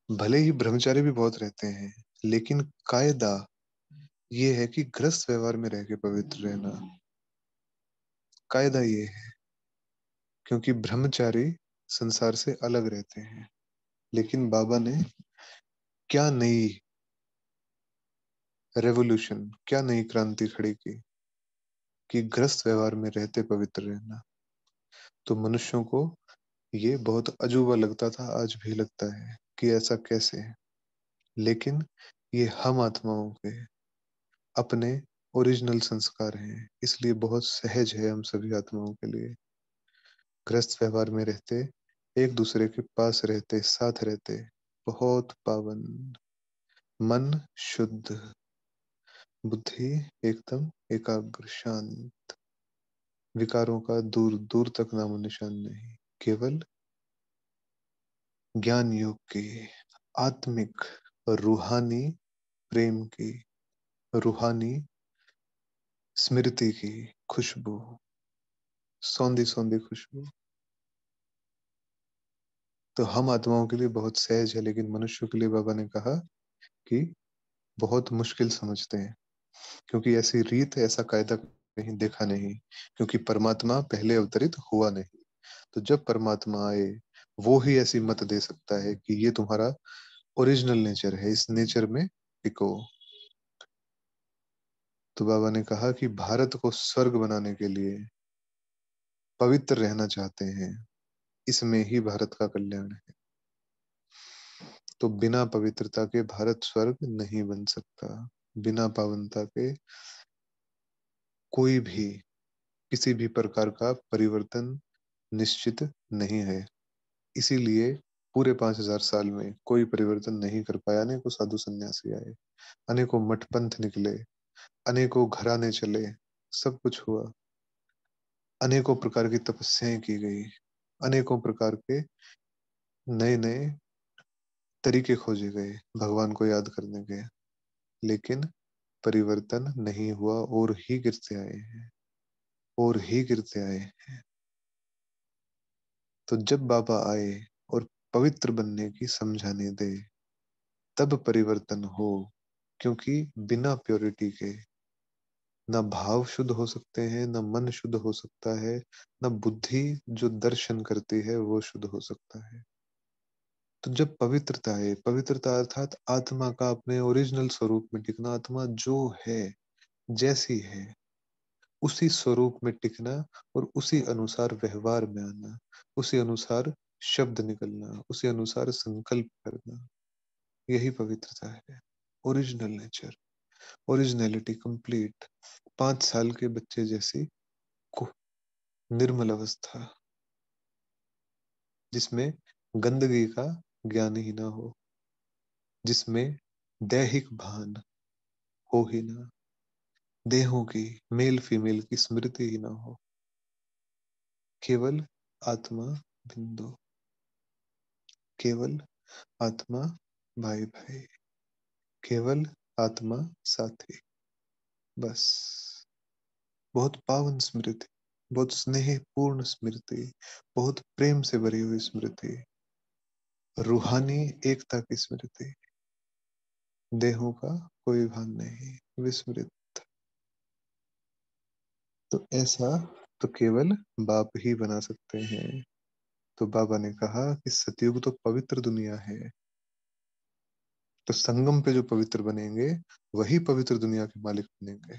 भले ही ब्रह्मचारी भी बहुत रहते हैं, लेकिन कायदा ये है कि गृहस्थ व्यवहार में रह के पवित्र रहना। कायदा ये है, क्योंकि ब्रह्मचारी संसार से अलग रहते हैं। लेकिन बाबा ने क्या नई रेवोल्यूशन, क्या नई क्रांति खड़ी की कि गृहस्थ व्यवहार में रहते पवित्र रहना। तो मनुष्यों को ये बहुत अजूबा लगता था, आज भी लगता है कि ऐसा कैसे है। लेकिन ये हम आत्माओं के अपने ओरिजिनल संस्कार हैं, इसलिए बहुत सहज है हम सभी आत्माओं के लिए। गृहस्थ व्यवहार में रहते, एक दूसरे के पास रहते, साथ रहते, बहुत पावन, मन शुद्ध, बुद्धि एकदम एकाग्र शांत, विकारों का दूर दूर तक नामो निशान नहीं, केवल ज्ञान योग की, आत्मिक, रूहानी प्रेम की, रूहानी स्मृति की खुशबू, सौंधी सौंधी खुशबू। तो हम आत्माओं के लिए बहुत सहज है, लेकिन मनुष्यों के लिए बाबा ने कहा कि बहुत मुश्किल समझते हैं, क्योंकि ऐसी रीत, ऐसा कायदा कहीं देखा नहीं, क्योंकि परमात्मा पहले अवतरित हुआ नहीं। तो जब परमात्मा आए, वो ही ऐसी मत दे सकता है कि ये तुम्हारा ओरिजिनल नेचर है, इस नेचर में टिको। तो बाबा ने कहा कि भारत को स्वर्ग बनाने के लिए पवित्र रहना चाहते हैं, इसमें ही भारत का कल्याण है। तो बिना पवित्रता के भारत स्वर्ग नहीं बन सकता। बिना पावनता के कोई भी, किसी भी प्रकार का परिवर्तन निश्चित नहीं है। इसीलिए पूरे 5,000 साल में कोई परिवर्तन नहीं कर पाया। अनेकों साधु संन्यासी आए, अनेकों मठ पंथ निकले, अनेकों घराने चले, सब कुछ हुआ, अनेकों प्रकार की तपस्याएं की गई, अनेकों प्रकार के नए नए तरीके खोजे गए भगवान को याद करने के, लेकिन परिवर्तन नहीं हुआ और ही गिरते आए हैं, और ही गिरते आए हैं। तो जब बाबा आए और पवित्र बनने की समझाने दे, तब परिवर्तन हो, क्योंकि बिना प्योरिटी के न भाव शुद्ध हो सकते हैं, न मन शुद्ध हो सकता है, न बुद्धि जो दर्शन करती है वो शुद्ध हो सकता है। तो जब पवित्रता है, पवित्रता अर्थात आत्मा का अपने ओरिजिनल स्वरूप में टिकना, आत्मा जो है जैसी है उसी स्वरूप में टिकना, और उसी अनुसार व्यवहार में आना, उसी अनुसार शब्द निकलना, उसी अनुसार संकल्प करना, यही पवित्रता है। ओरिजिनल नेचर, ओरिजिनलिटी कंप्लीट, 5 साल के बच्चे जैसी निर्मल अवस्था, जिसमें गंदगी का ज्ञान ही ना हो, जिसमें दैहिक भान हो ही ना, देहों की मेल फीमेल की स्मृति ही ना हो, केवल आत्मा बिंदु, केवल आत्मा भाई भाई, केवल आत्मा साथी, बस। बहुत पावन स्मृति, बहुत स्नेहपूर्ण स्मृति, बहुत प्रेम से भरी हुई स्मृति, रूहानी एकता की स्मृति, देहों का कोई भान नहीं, विस्मृत। तो ऐसा तो केवल बाप ही बना सकते हैं। तो बाबा ने कहा कि सतयुग तो पवित्र दुनिया है, तो संगम पे जो पवित्र बनेंगे वही पवित्र दुनिया के मालिक बनेंगे।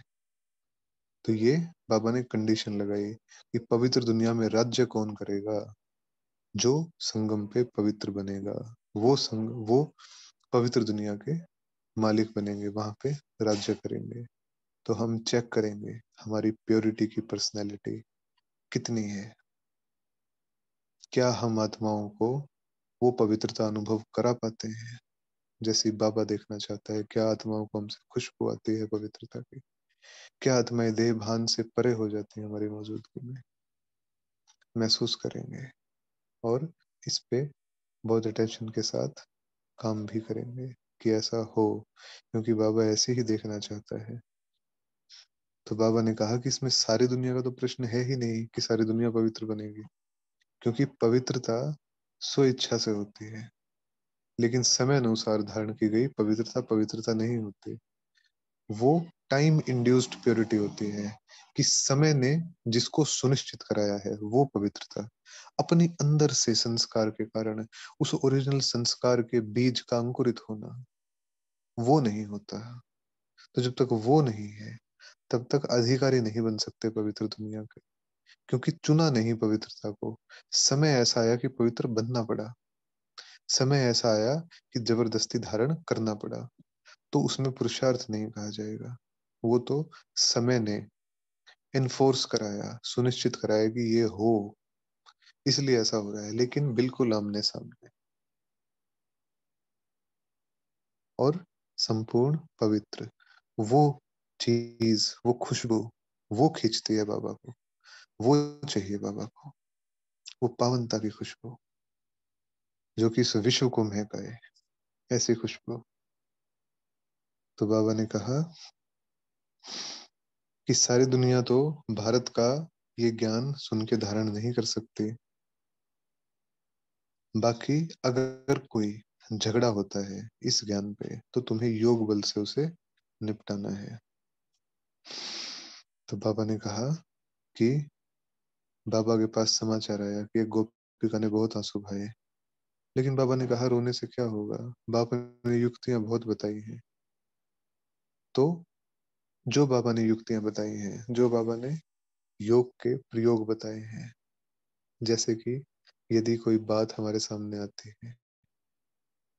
तो ये बाबा ने कंडीशन लगाई कि पवित्र दुनिया में राज्य कौन करेगा, जो संगम पे पवित्र बनेगा, वो पवित्र दुनिया के मालिक बनेंगे, वहां पे राज्य करेंगे। तो हम चेक करेंगे हमारी प्योरिटी की पर्सनैलिटी कितनी है, क्या हम आत्माओं को वो पवित्रता अनुभव करा पाते हैं जैसी बाबा देखना चाहता है। क्या आत्माओं को हमसे खुशबू आती है पवित्रता की, क्या आत्माएं देह भान से परे हो जाती हैं हमारी मौजूदगी में, महसूस करेंगे। और इस पे बहुत अटेंशन के साथ काम भी करेंगे कि ऐसा हो, क्योंकि बाबा ऐसे ही देखना चाहता है। तो बाबा ने कहा कि इसमें सारी दुनिया का तो प्रश्न है ही नहीं कि सारी दुनिया पवित्र बनेगी, क्योंकि पवित्रता स्व इच्छा से होती है, लेकिन समय अनुसार धारण की गई पवित्रता पवित्रता नहीं होती, वो टाइम इंड्यूस्ड प्योरिटी होती है, कि समय ने जिसको सुनिश्चित कराया है वो पवित्रता अपने अंदर से संस्कार के कारण, उस ओरिजिनल संस्कार के बीज का अंकुरित होना, वो नहीं होता। तो जब तक वो नहीं है तब तक अधिकारी नहीं बन सकते पवित्र दुनिया के, क्योंकि चुना नहीं पवित्रता को। समय ऐसा आया कि पवित्र बनना पड़ा, समय ऐसा आया कि जबरदस्ती धारण करना पड़ा, तो उसमें पुरुषार्थ नहीं कहा जाएगा, वो तो समय ने इन्फोर्स कराया, सुनिश्चित कराया कि ये हो, इसलिए ऐसा हो रहा है, लेकिन बिल्कुल आमने सामने और संपूर्ण पवित्र। वो चीज, वो खुशबू, वो खींचती है बाबा को, वो चाहिए बाबा को, वो पावनता की खुशबू जो कि इस विश्व को महकाए, ऐसी खुशबू। तो बाबा ने कहा कि सारी दुनिया तो भारत का ये ज्ञान सुन के धारण नहीं कर सकती, बाकी अगर कोई झगड़ा होता है इस ज्ञान पे तो तुम्हें योग बल से उसे निपटाना है। तो बाबा ने कहा कि बाबा के पास समाचार आया कि एक गोपिका ने बहुत आंसू बहाए, लेकिन बाबा ने कहा रोने से क्या होगा, बाबा ने युक्तियां बहुत बताई हैं। तो जो बाबा ने युक्तियां बताई हैं, जो बाबा ने योग के प्रयोग बताए हैं, जैसे कि यदि कोई बात हमारे सामने आती है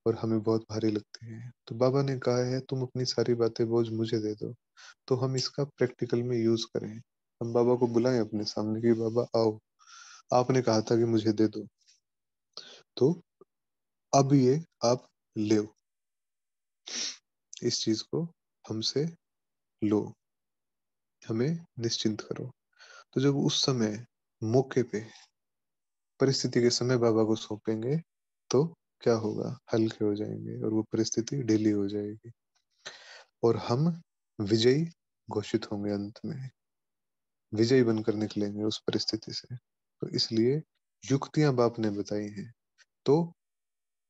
और हमें बहुत भारी लगती है, तो बाबा ने कहा है तुम अपनी सारी बातें बोझ मुझे दे दो, तो हम इसका प्रैक्टिकल में यूज करें। हम बाबा को बुलाएं अपने सामने कि बाबा आओ, आपने कहा था कि मुझे दे दो, तो अब ये आप लो, इस चीज को हमसे लो, हमें निश्चिंत करो। तो जब उस समय मौके पे परिस्थिति के समय बाबा को सौंपेंगे तो क्या होगा, हल्के हो जाएंगे और वो परिस्थिति ढीली हो जाएगी और हम विजयी घोषित होंगे, अंत में विजयी बनकर निकलेंगे उस परिस्थिति से। तो इसलिए युक्तियां बाप ने बताई हैं, तो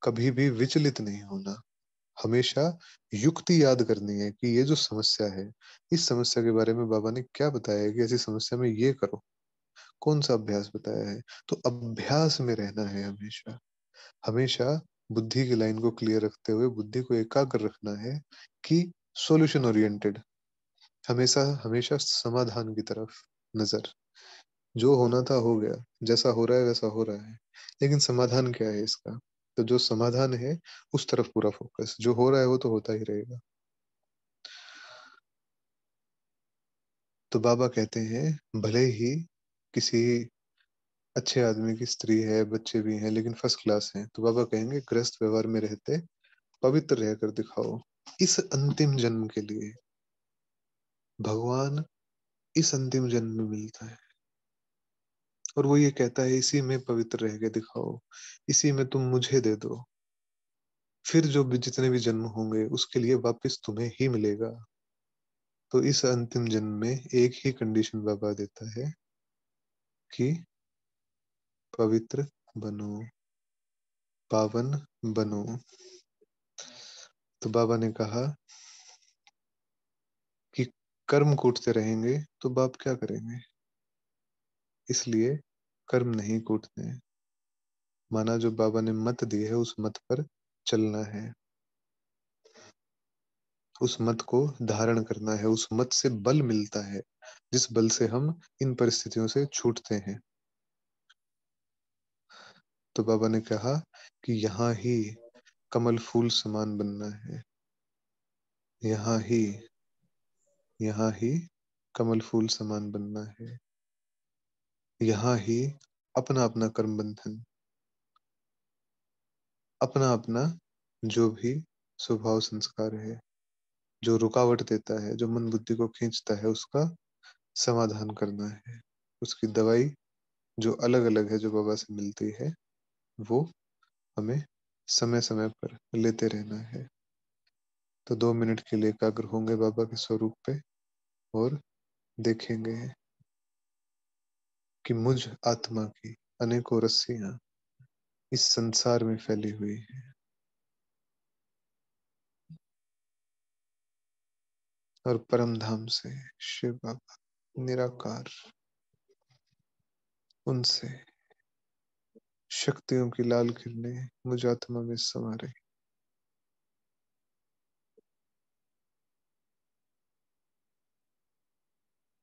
कभी भी विचलित नहीं होना, हमेशा युक्ति याद करनी है कि ये जो समस्या है, इस समस्या के बारे में बाबा ने क्या बताया है कि ऐसी समस्या में ये करो, कौन सा अभ्यास बताया है। तो अभ्यास में रहना है हमेशा, हमेशा बुद्धि की लाइन को क्लियर रखते हुए बुद्धि को एकाग्र रखना है कि सॉल्यूशन ओरिएंटेड, हमेशा हमेशा समाधान की तरफ नजर। जो होना था हो गया, जैसा हो रहा है वैसा हो रहा है, लेकिन समाधान क्या है इसका। तो जो समाधान है उस तरफ पूरा फोकस, जो हो रहा है वो तो होता ही रहेगा। तो बाबा कहते हैं भले ही किसी अच्छे आदमी की स्त्री है, बच्चे भी हैं, लेकिन फर्स्ट क्लास हैं, तो बाबा कहेंगे गृहस्थ व्यवहार में रहते पवित्र रहकर दिखाओ। इस अंतिम जन्म के लिए भगवान इस अंतिम जन्म में मिलता है और वो ये कहता है इसी में पवित्र रह के दिखाओ, इसी में तुम मुझे दे दो, फिर जो भी जितने भी जन्म होंगे उसके लिए वापस तुम्हें ही मिलेगा। तो इस अंतिम जन्म में एक ही कंडीशन बाबा देता है कि पवित्र बनो, पावन बनो। तो बाबा ने कहा कि कर्म कूटते रहेंगे तो बाप क्या करेंगे, इसलिए कर्म नहीं कूटते। माना जो बाबा ने मत दी है उस मत पर चलना है, उस मत को धारण करना है, उस मत से बल मिलता है जिस बल से हम इन परिस्थितियों से छूटते हैं। तो बाबा ने कहा कि यहाँ ही कमल फूल समान बनना है, यहाँ ही, यहाँ ही कमल फूल समान बनना है, यहाँ ही अपना अपना कर्म बंधन, अपना अपना जो भी स्वभाव संस्कार है, जो रुकावट देता है, जो मन बुद्धि को खींचता है, उसका समाधान करना है। उसकी दवाई जो अलग अलग है जो बाबा से मिलती है, वो हमें समय समय पर लेते रहना है। तो 2 मिनट के लिए एकाग्र होंगे बाबा के स्वरूप पे और देखेंगे कि मुझ आत्मा की अनेकों रस्सियां इस संसार में फैली हुई है और परम धाम से शिव बाबा निराकार, उनसे शक्तियों की लाल किरणें मुझ आत्मा में समा रही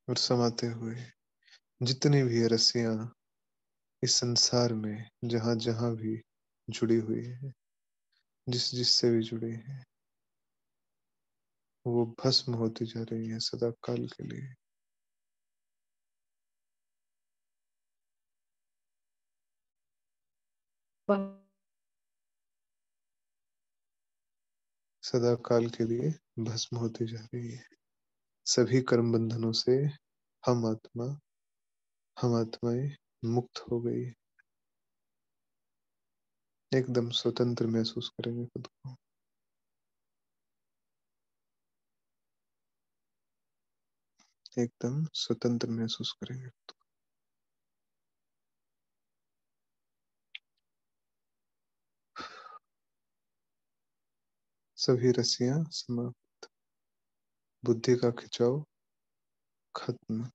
और समाते हुए जितनी भी ये रस्सियां इस संसार में जहां जहां भी जुड़ी हुई है, जिस जिससे भी जुड़ी है, वो भस्म होती जा रही है सदा काल के लिए। सदा काल के लिए भस्म होती जा रही है। सभी कर्म बंधनों से हम आत्मा, हम आत्माएं मुक्त हो गई, एकदम स्वतंत्र महसूस करेंगे खुद को, एकदम स्वतंत्र महसूस करेंगे। सभी रस्सियां समाप्त, बुद्धि का खिंचाव खत्म।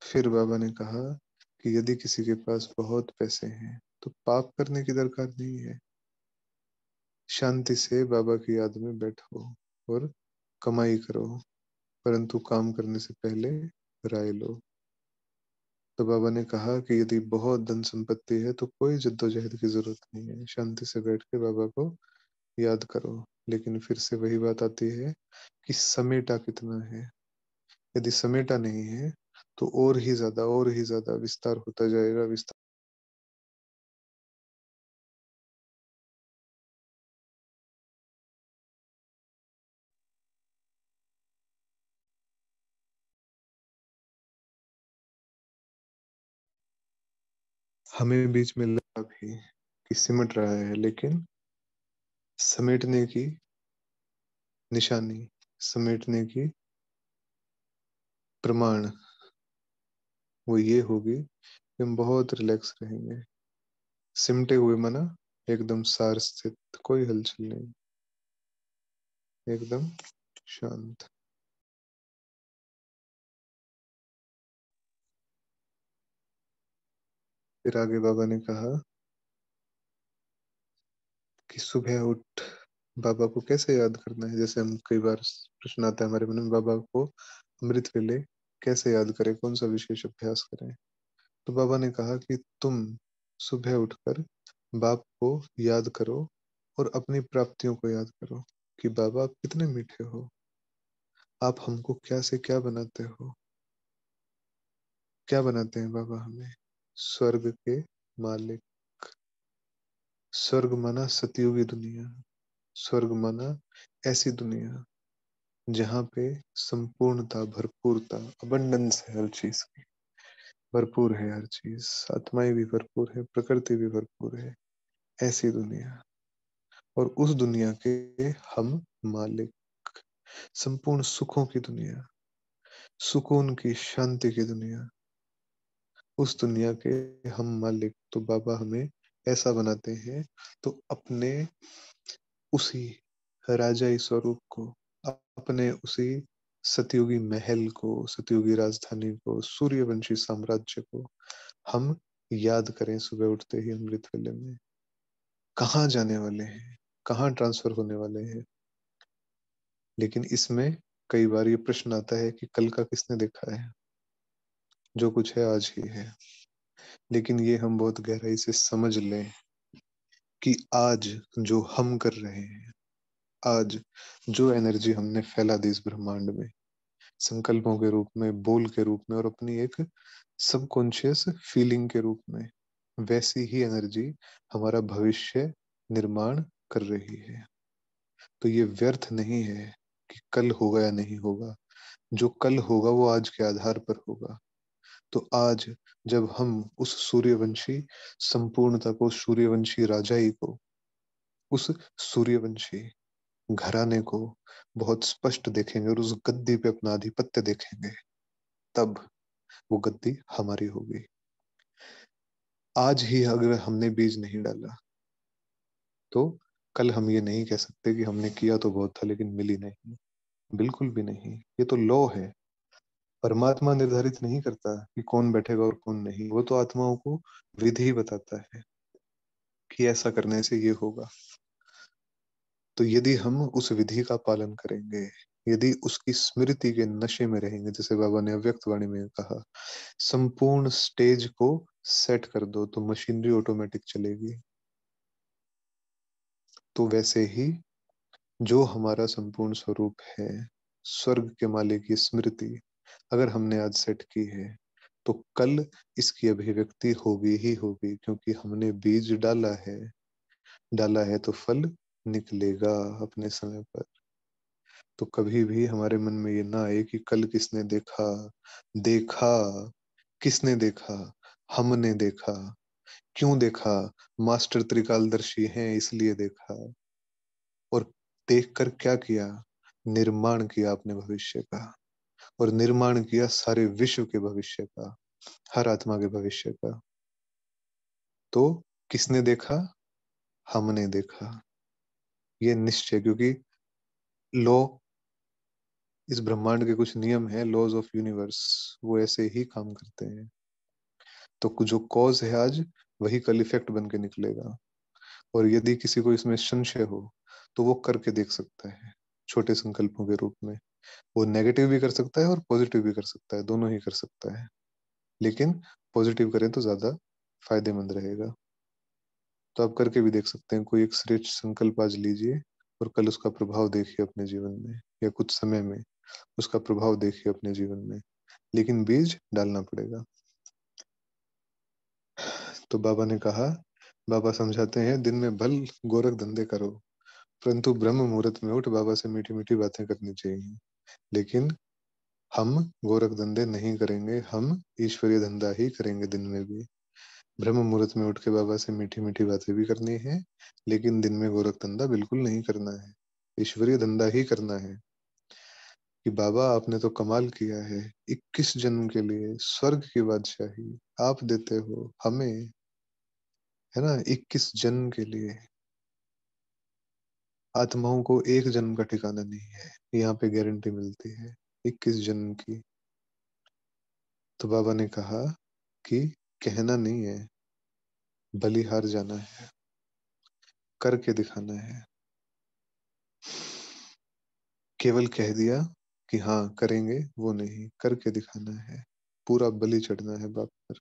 फिर बाबा ने कहा कि यदि किसी के पास बहुत पैसे हैं तो पाप करने की दरकार नहीं है, शांति से बाबा की याद में बैठो और कमाई करो, परंतु काम करने से पहले राय लो। तो बाबा ने कहा कि यदि बहुत धन संपत्ति है तो कोई जद्दोजहद की जरूरत नहीं है, शांति से बैठ के बाबा को याद करो। लेकिन फिर से वही बात आती है कि समेटा कितना है। यदि समेटा नहीं है तो और ही ज्यादा विस्तार होता जाएगा, विस्तार हमें बीच में लगा भी कि सिमट रहा है, लेकिन समेटने की निशानी, समेटने की प्रमाण वो ये होगी कि हम बहुत रिलैक्स रहेंगे। सिमटे हुए मना एकदम सार स्थित, कोई हलचल नहीं, एकदम शांत। फिर आगे बाबा ने कहा कि सुबह उठ बाबा को कैसे याद करना है। जैसे हम कई बार प्रश्न आता है हमारे मन में, बाबा को अमृत वेले कैसे याद करें, कौन सा विशेष अभ्यास करें। तो बाबा ने कहा कि तुम सुबह उठकर बाप को याद करो और अपनी प्राप्तियों को याद करो कि बाबा आप कितने मीठे हो, आप हमको क्या से क्या बनाते हो। क्या बनाते हैं बाबा हमें? स्वर्ग के मालिक। स्वर्ग माना सतयुगी दुनिया, स्वर्ग माना ऐसी दुनिया जहाँ पे संपूर्णता, भरपूरता, अबंडेंस है, हर चीज की भरपूर है, हर चीज, आत्माएं भी भरपूर है, प्रकृति भी भरपूर है, ऐसी दुनिया। और उस दुनिया के हम मालिक, संपूर्ण सुखों की दुनिया, सुकून की, शांति की दुनिया, उस दुनिया के हम मालिक। तो बाबा हमें ऐसा बनाते हैं, तो अपने उसी राजाई स्वरूप को, अपने उसी सतयुगी महल को, सतयुगी राजधानी को, सूर्यवंशी साम्राज्य को हम याद करें सुबह उठते ही अमृत वेले में। कहाँ जाने वाले हैं, कहाँ ट्रांसफर होने वाले हैं। लेकिन इसमें कई बार ये प्रश्न आता है कि कल का किसने देखा है, जो कुछ है आज ही है। लेकिन ये हम बहुत गहराई से समझ लें कि आज जो हम कर रहे हैं, आज जो एनर्जी हमने फैला दी इस ब्रह्मांड में, संकल्पों के रूप में, बोल के रूप में, और अपनी एक सबकॉन्शियस फीलिंग के रूप में, वैसी ही एनर्जी हमारा भविष्य निर्माण कर रही है। तो ये व्यर्थ नहीं है कि कल होगा या नहीं होगा। जो कल होगा वो आज के आधार पर होगा। तो आज जब हम उस सूर्यवंशी संपूर्णता को, सूर्यवंशी राजाई को, उस सूर्यवंशी घराने को बहुत स्पष्ट देखेंगे और उस गद्दी पे अपना आधिपत्य देखेंगे, तब वो गद्दी हमारी होगी। आज ही अगर हमने बीज नहीं डाला तो कल हम ये नहीं कह सकते कि हमने किया तो बहुत था लेकिन मिली नहीं। बिल्कुल भी नहीं। ये तो लॉ है। परमात्मा निर्धारित नहीं करता कि कौन बैठेगा और कौन नहीं। वो तो आत्माओं को विधि बताता है कि ऐसा करने से ये होगा। तो यदि हम उस विधि का पालन करेंगे, यदि उसकी स्मृति के नशे में रहेंगे, जैसे बाबा ने अव्यक्त वाणी में कहा, संपूर्ण स्टेज को सेट कर दो तो मशीनरी ऑटोमेटिक चलेगी। तो वैसे ही जो हमारा संपूर्ण स्वरूप है, स्वर्ग के मालिक की स्मृति अगर हमने आज सेट की है, तो कल इसकी अभिव्यक्ति होगी ही होगी, क्योंकि हमने बीज डाला है। डाला है तो फल निकलेगा अपने समय पर। तो कभी भी हमारे मन में ये ना आए कि कल किसने देखा। देखा, किसने देखा? हमने देखा। क्यों देखा? मास्टर त्रिकालदर्शी हैं इसलिए देखा। और देखकर क्या किया? निर्माण किया अपने भविष्य का, और निर्माण किया सारे विश्व के भविष्य का, हर आत्मा के भविष्य का। तो किसने देखा? हमने देखा। ये निश्चय, क्योंकि लॉ, इस ब्रह्मांड के कुछ नियम है, लॉज ऑफ यूनिवर्स, वो ऐसे ही काम करते हैं। तो जो कॉज है आज, वही कल इफेक्ट बन के निकलेगा। और यदि किसी को इसमें संशय हो तो वो करके देख सकता है, छोटे संकल्पों के रूप में। वो नेगेटिव भी कर सकता है और पॉजिटिव भी कर सकता है, दोनों ही कर सकता है। लेकिन पॉजिटिव करें तो ज्यादा फायदेमंद रहेगा। तो आप करके भी देख सकते हैं। कोई एक श्रेष्ठ संकल्प आज लीजिए और कल उसका प्रभाव देखिए अपने जीवन में, या कुछ समय में उसका प्रभाव देखिए अपने जीवन में। लेकिन बीज डालना पड़ेगा। तो बाबा ने कहा, बाबा समझाते हैं, दिन में भल गोरख धंधे करो, परंतु ब्रह्म मुहूर्त में उठ बाबा से मीठी मीठी बातें करनी चाहिए। लेकिन हम गोरख धंधे नहीं करेंगे, हम ईश्वरीय धंधा ही करेंगे दिन में भी। ब्रह्म मुहूर्त में उठ के बाबा से मीठी मीठी बातें भी करनी है, लेकिन दिन में गोरख धंधा बिल्कुल नहीं करना है, ईश्वरीय धंधा ही करना है। कि बाबा आपने तो कमाल किया है, 21 जन्म के लिए स्वर्ग की बादशाही आप देते हो हमें, है ना, 21 जन्म के लिए। आत्माओं को एक जन्म का ठिकाना नहीं है, यहाँ पे गारंटी मिलती है 21 जन्म की। तो बाबा ने कहा कि कहना नहीं है, बलिहार जाना है, करके दिखाना है। केवल कह दिया कि हाँ करेंगे, वो नहीं, करके दिखाना है, पूरा बलि चढ़ना है बाप पर।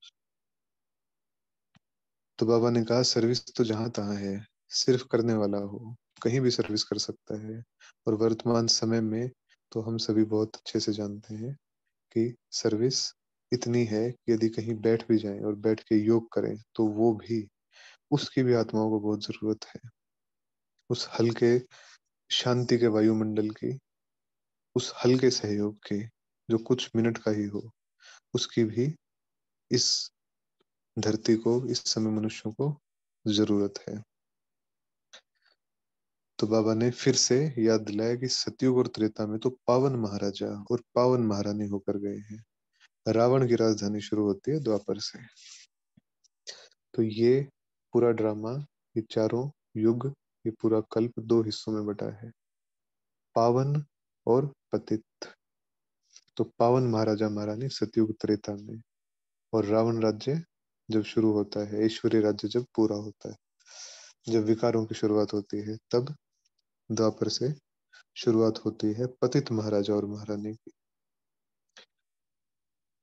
तो बाबा ने कहा सर्विस तो जहां तहां है, सिर्फ करने वाला हो कहीं भी सर्विस कर सकता है। और वर्तमान समय में तो हम सभी बहुत अच्छे से जानते हैं कि सर्विस इतनी है कि यदि कहीं बैठ भी जाएं और बैठ के योग करें तो वो भी, उसकी भी आत्माओं को बहुत जरूरत है। उस हल्के शांति के वायुमंडल की, उस हल्के सहयोग की, जो कुछ मिनट का ही हो, उसकी भी इस धरती को, इस समय मनुष्यों को जरूरत है। तो बाबा ने फिर से याद दिलाया कि सतयुग और त्रेता में तो पावन महाराजा और पावन महारानी होकर गए हैं, रावण की राजधानी शुरू होती है द्वापर से। तो ये पूरा ड्रामा, ये चारों युग, ये पूरा कल्प दो हिस्सों में बटा है, पावन और पतित। तो पावन महाराजा महारानी सतयुग त्रेता में, और रावण राज्य जब शुरू होता है, ईश्वरीय राज्य जब पूरा होता है, जब विकारों की शुरुआत होती है, तब द्वापर से शुरुआत होती है पतित महाराजा और महारानी की।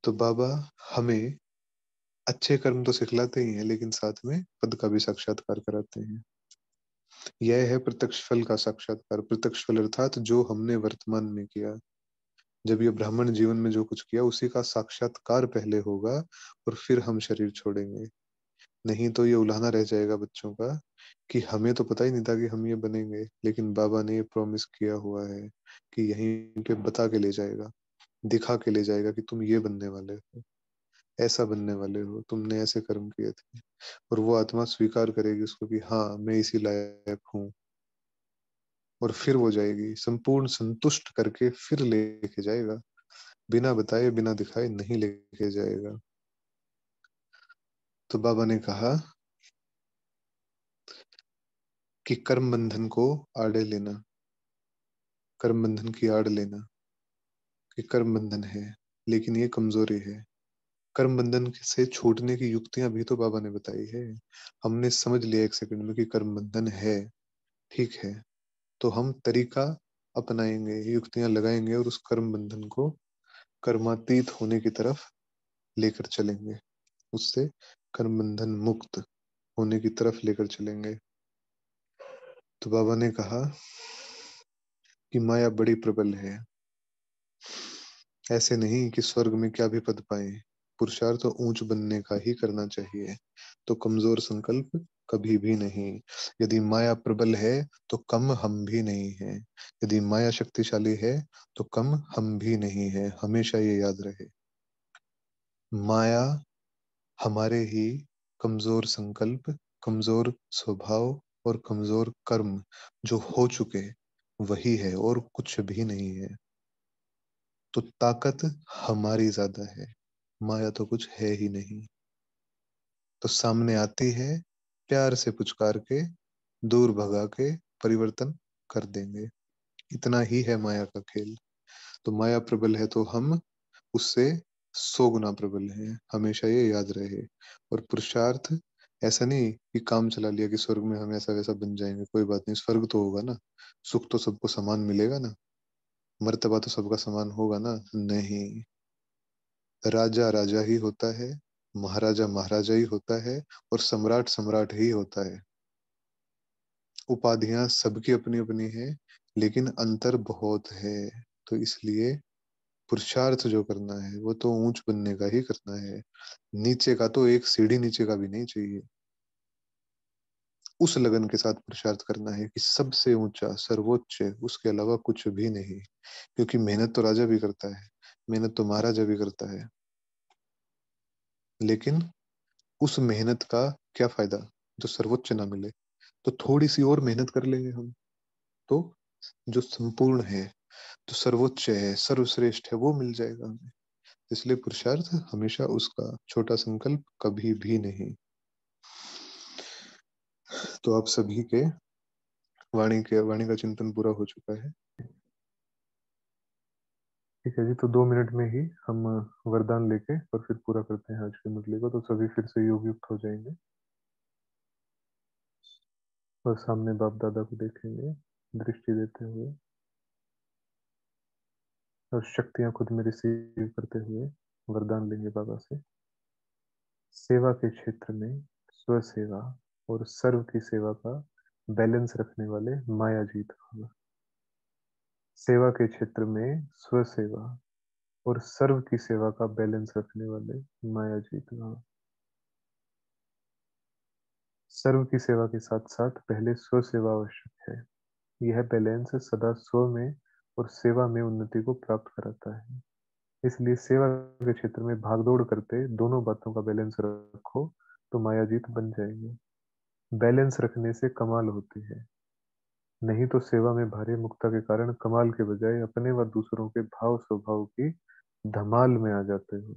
तो बाबा हमें अच्छे कर्म तो सिखलाते ही हैं, लेकिन साथ में पद का भी साक्षात्कार कराते हैं। यह है प्रत्यक्ष फल का साक्षात्कार। प्रत्यक्ष फल अर्थात जो हमने वर्तमान में किया, जब ये ब्राह्मण जीवन में जो कुछ किया उसी का साक्षात्कार पहले होगा, और फिर हम शरीर छोड़ेंगे। नहीं तो ये उलाहना रह जाएगा बच्चों का कि हमें तो पता ही नहीं था कि हम ये बनेंगे, लेकिन बाबा ने ये प्रॉमिस किया हुआ है कि यहीं पे बता के ले जाएगा, दिखा के ले जाएगा कि तुम ये बनने वाले हो, ऐसा बनने वाले हो, तुमने ऐसे कर्म किए थे। और वो आत्मा स्वीकार करेगी उसको कि हाँ मैं इसी लायक हूँ, और फिर वो जाएगी संपूर्ण संतुष्ट करके, फिर लेके जाएगा, बिना बताए बिना दिखाए नहीं लेके जाएगा। तो बाबा ने कहा कि कर्म बंधन को आड़े लेना, कर्म बंधन की आड़ लेना, कि कर्म बंधन है लेकिन ये कमजोरी है। कर्म बंधन से छूटने की युक्तियां भी तो बाबा ने बताई है। हमने समझ लिया एक सेकंड में कि कर्म बंधन है, ठीक है, तो हम तरीका अपनाएंगे, युक्तियां लगाएंगे और उस कर्म बंधन को कर्मातीत होने की तरफ लेकर चलेंगे, उससे कर्म बंधन मुक्त होने की तरफ लेकर चलेंगे। तो बाबा ने कहा कि माया बड़ी प्रबल है, ऐसे नहीं कि स्वर्ग में क्या भी पद पाए, पुरुषार्थ तो ऊंच बनने का ही करना चाहिए, तो कमजोर संकल्प कभी भी नहीं। यदि माया प्रबल है तो कम हम भी नहीं हैं, यदि माया शक्तिशाली है तो कम हम भी नहीं हैं, हमेशा ये याद रहे। माया हमारे ही कमजोर संकल्प, कमजोर स्वभाव और कमजोर कर्म जो हो चुके, वही है और कुछ भी नहीं है। तो ताकत हमारी ज्यादा है, माया तो कुछ है ही नहीं। तो सामने आती है, प्यार से पुचकार के, दूर भगा के परिवर्तन कर देंगे। इतना ही है माया का खेल। तो माया प्रबल है तो हम उससे 100 गुना प्रबल हैं, हमेशा ये याद रहे। और पुरुषार्थ ऐसा नहीं कि काम चला लिया कि स्वर्ग में हम ऐसा वैसा बन जाएंगे, कोई बात नहीं, स्वर्ग तो होगा ना, सुख तो सबको समान मिलेगा ना, मर्तबा तो सबका समान होगा ना। नहीं, राजा राजा ही होता है, महाराजा महाराजा ही होता है, और सम्राट सम्राट ही होता है। उपाधियां सबकी अपनी अपनी है, लेकिन अंतर बहुत है। तो इसलिए पुरुषार्थ जो करना है वो तो ऊंच बनने का ही करना है, नीचे का तो एक सीढ़ी नीचे का भी नहीं चाहिए। उस लगन के साथ पुरुषार्थ करना है कि सबसे ऊंचा सर्वोच्च, उसके अलावा कुछ भी नहीं। क्योंकि मेहनत तो राजा भी करता है, मेहनत तो महाराजा भी करता है, लेकिन उस मेहनत का क्या फायदा जो सर्वोच्च ना मिले, तो थोड़ी सी और मेहनत कर लेंगे हम, तो जो संपूर्ण है, जो सर्वोच्च है, सर्वश्रेष्ठ है, वो मिल जाएगा हमें। इसलिए पुरुषार्थ हमेशा उसका, छोटा संकल्प कभी भी नहीं। तो आप सभी के वाणी का चिंतन पूरा हो चुका है। ठीक है जी, तो 2 मिनट में ही हम वरदान लेके और फिर पूरा करते हैं आज की मुरली को। तो सभी फिर से योग युक्त हो जाएंगे और सामने बाप दादा को देखेंगे दृष्टि देते हुए, और शक्तियां खुद में रिसीव करते हुए वरदान लेंगे बाबा से। सेवा के क्षेत्र में स्व सेवा और सर्व की सेवा का बैलेंस रखने वाले माया जीत भव। सेवा के क्षेत्र में स्व सेवा और सर्व की सेवा का बैलेंस रखने वाले माया जीत भव। सर्व की सेवा के साथ साथ पहले स्व सेवा आवश्यक है। यह बैलेंस सदा स्व में और सेवा में उन्नति को प्राप्त कराता है। इसलिए सेवा के क्षेत्र में भागदौड़ करते दोनों बातों का बैलेंस रखो तो मायाजीत बन जाएंगे। बैलेंस रखने से कमाल होती है, नहीं तो सेवा में भारी मुक्ता के कारण कमाल के बजाय अपने व दूसरों के भाव स्वभाव की धमाल में आ जाते हो।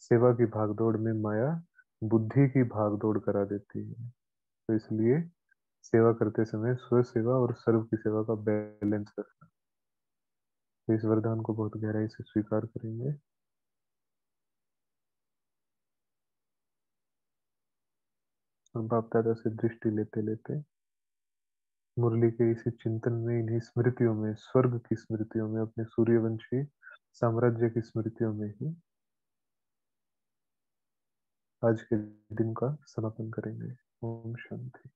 सेवा की भागदौड़ में माया बुद्धि की भागदौड़ करा देती है। तो इसलिए सेवा करते समय स्व सेवा और सर्व की सेवा का बैलेंस रखना। तो इस वरदान को बहुत गहराई से स्वीकार करेंगे। और बाप दादा से दृष्टि लेते लेते मुरली के इसी चिंतन में, इन्हीं स्मृतियों में, स्वर्ग की स्मृतियों में, अपने सूर्यवंशी साम्राज्य की स्मृतियों में ही आज के दिन का समापन करेंगे। ओम शांति।